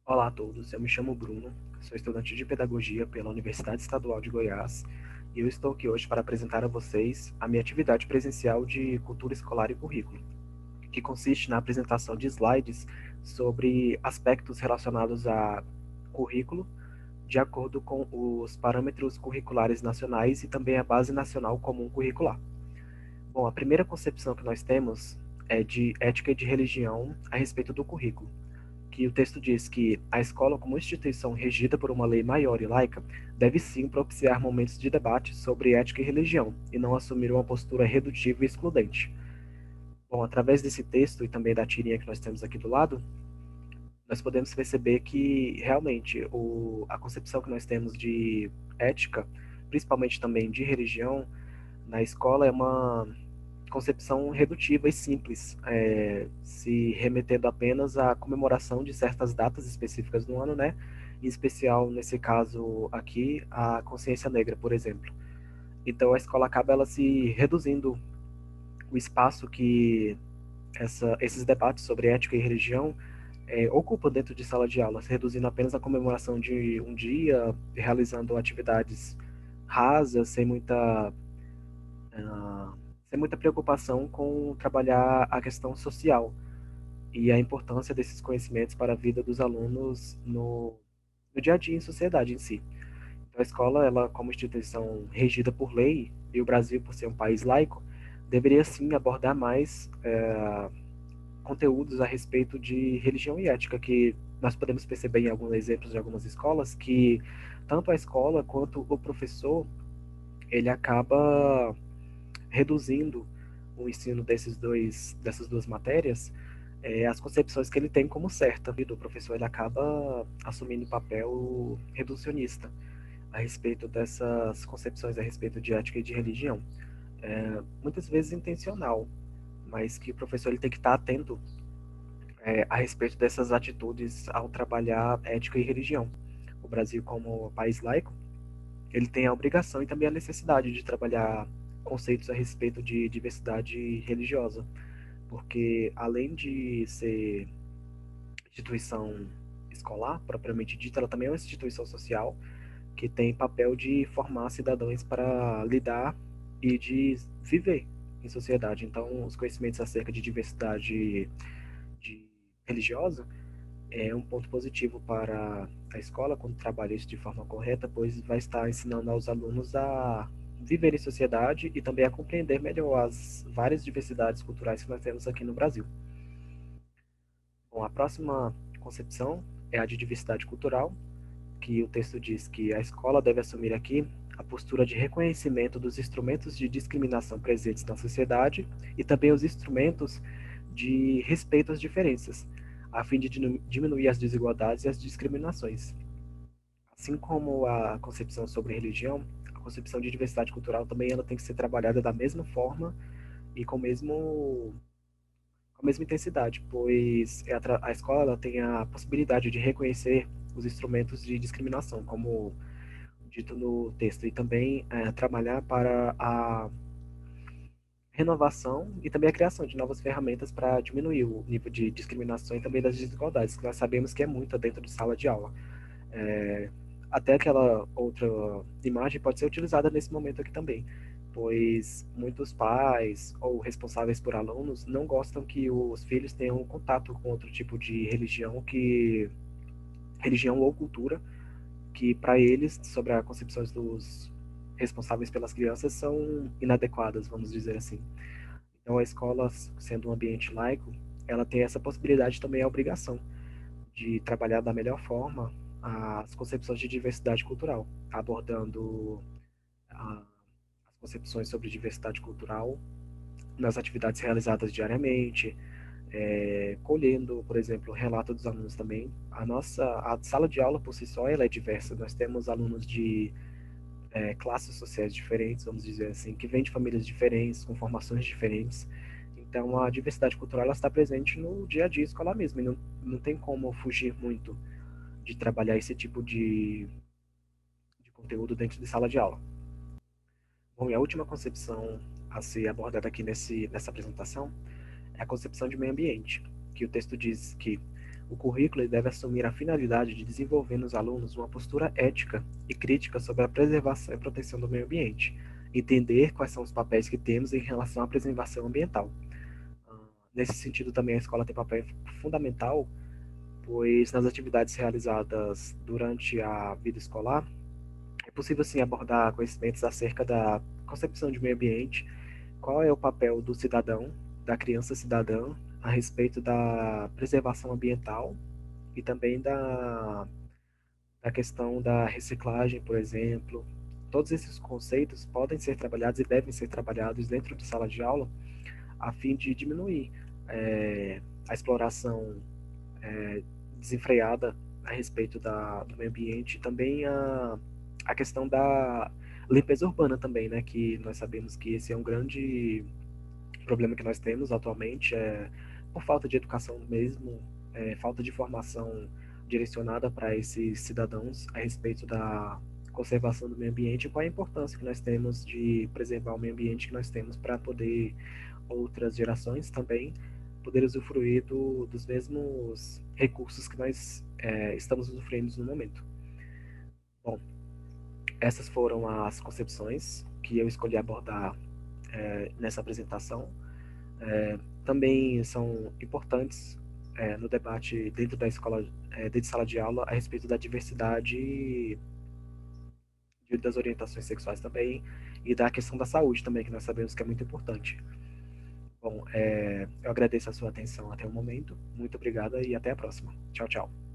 Olá a todos, eu me chamo Bruno, sou estudante de Pedagogia pela Universidade Estadual de Goiás e eu estou aqui hoje para apresentar a vocês a minha atividade presencial de Cultura Escolar e Currículo, que consiste na apresentação de slides sobre aspectos relacionados a currículo, de acordo com os parâmetros curriculares nacionais e também a Base Nacional Comum Curricular. Bom, a primeira concepção que nós temos é de ética e de religião a respeito do currículo, que o texto diz que a escola, como instituição regida por uma lei maior e laica, deve sim propiciar momentos de debate sobre ética e religião, e não assumir uma postura redutiva e excludente. Bom, através desse texto e também da tirinha que nós temos aqui do lado, nós podemos perceber que realmente a concepção que nós temos de ética, principalmente também de religião, na escola é uma concepção redutiva e simples, se remetendo apenas à comemoração de certas datas específicas no ano, né? Em especial, nesse caso aqui, a consciência negra, por exemplo. Então, a escola acaba ela se reduzindo o espaço que esses debates sobre ética e religião ocupam dentro de sala de aula, se reduzindo apenas à comemoração de um dia, realizando atividades rasas, sem muita preocupação com trabalhar a questão social e a importância desses conhecimentos para a vida dos alunos no dia a dia em sociedade em si. Então, a escola, ela como instituição regida por lei, e o Brasil, por ser um país laico, deveria sim abordar mais conteúdos a respeito de religião e ética, que nós podemos perceber em alguns exemplos de algumas escolas que tanto a escola quanto o professor, ele acaba reduzindo o ensino dessas duas matérias, as concepções que ele tem como certa. E o professor ele acaba assumindo o papel reducionista a respeito dessas concepções a respeito de ética e de religião. Muitas vezes intencional, mas que o professor ele tem que estar atento a respeito dessas atitudes ao trabalhar ética e religião. O Brasil, como país laico, ele tem a obrigação e também a necessidade de trabalhar conceitos a respeito de diversidade religiosa, porque além de ser instituição escolar, propriamente dita, ela também é uma instituição social que tem papel de formar cidadãos para lidar e de viver em sociedade. Então, os conhecimentos acerca de diversidade religiosa é um ponto positivo para a escola quando trabalha isso de forma correta, pois vai estar ensinando aos alunos a viver em sociedade e também a compreender melhor as várias diversidades culturais que nós temos aqui no Brasil. Bom, a próxima concepção é a de diversidade cultural, que o texto diz que a escola deve assumir aqui a postura de reconhecimento dos instrumentos de discriminação presentes na sociedade e também os instrumentos de respeito às diferenças, a fim de diminuir as desigualdades e as discriminações. Assim como a concepção sobre religião, a concepção de diversidade cultural também ela tem que ser trabalhada da mesma forma e com a mesma intensidade, pois a escola ela tem a possibilidade de reconhecer os instrumentos de discriminação, como dito no texto, e também trabalhar para a renovação e também a criação de novas ferramentas para diminuir o nível de discriminação e também das desigualdades, que nós sabemos que é muita dentro de sala de aula. É, até aquela outra imagem pode ser utilizada nesse momento aqui também, pois muitos pais ou responsáveis por alunos não gostam que os filhos tenham contato com outro tipo de religião ou cultura que para eles, sobre as concepções dos responsáveis pelas crianças, são inadequadas, vamos dizer assim. Então, a escola, sendo um ambiente laico, ela tem essa possibilidade também, a obrigação de trabalhar da melhor forma as concepções de diversidade cultural, abordando as concepções sobre diversidade cultural nas atividades realizadas diariamente, colhendo, por exemplo, o relato dos alunos também. A sala de aula por si só ela é diversa. Nós temos alunos de classes sociais diferentes, vamos dizer assim, que vêm de famílias diferentes, com formações diferentes. Então, a diversidade cultural ela está presente no dia a dia escolar mesmo, e não tem como fugir muito de trabalhar esse tipo de conteúdo dentro de sala de aula. Bom, e a última concepção a ser abordada aqui nessa apresentação é a concepção de meio ambiente, que o texto diz que O currículo ele deve assumir a finalidade de desenvolver nos alunos uma postura ética e crítica sobre a preservação e proteção do meio ambiente, entender quais são os papéis que temos em relação à preservação ambiental. Nesse sentido, também a escola tem papel fundamental, pois nas atividades realizadas durante a vida escolar, é possível sim abordar conhecimentos acerca da concepção de meio ambiente, qual é o papel do cidadão, da criança cidadã, a respeito da preservação ambiental e também da questão da reciclagem, por exemplo. Todos esses conceitos podem ser trabalhados e devem ser trabalhados dentro de sala de aula a fim de diminuir a exploração desenfreada a respeito do meio ambiente e também a questão da limpeza urbana também, né? Que nós sabemos que esse é um grande problema que nós temos atualmente, por falta de educação mesmo, falta de formação direcionada para esses cidadãos a respeito da conservação do meio ambiente e qual a importância que nós temos de preservar o meio ambiente que nós temos para poder outras gerações também poder usufruir dos mesmos recursos que nós estamos usufruindo no momento. Bom, essas foram as concepções que eu escolhi abordar nessa apresentação. Também são importantes no debate dentro da escola, dentro de sala de aula, a respeito da diversidade das orientações sexuais também e da questão da saúde também, que nós sabemos que é muito importante. Bom, eu agradeço a sua atenção até o momento. Muito obrigada e até a próxima. Tchau, tchau.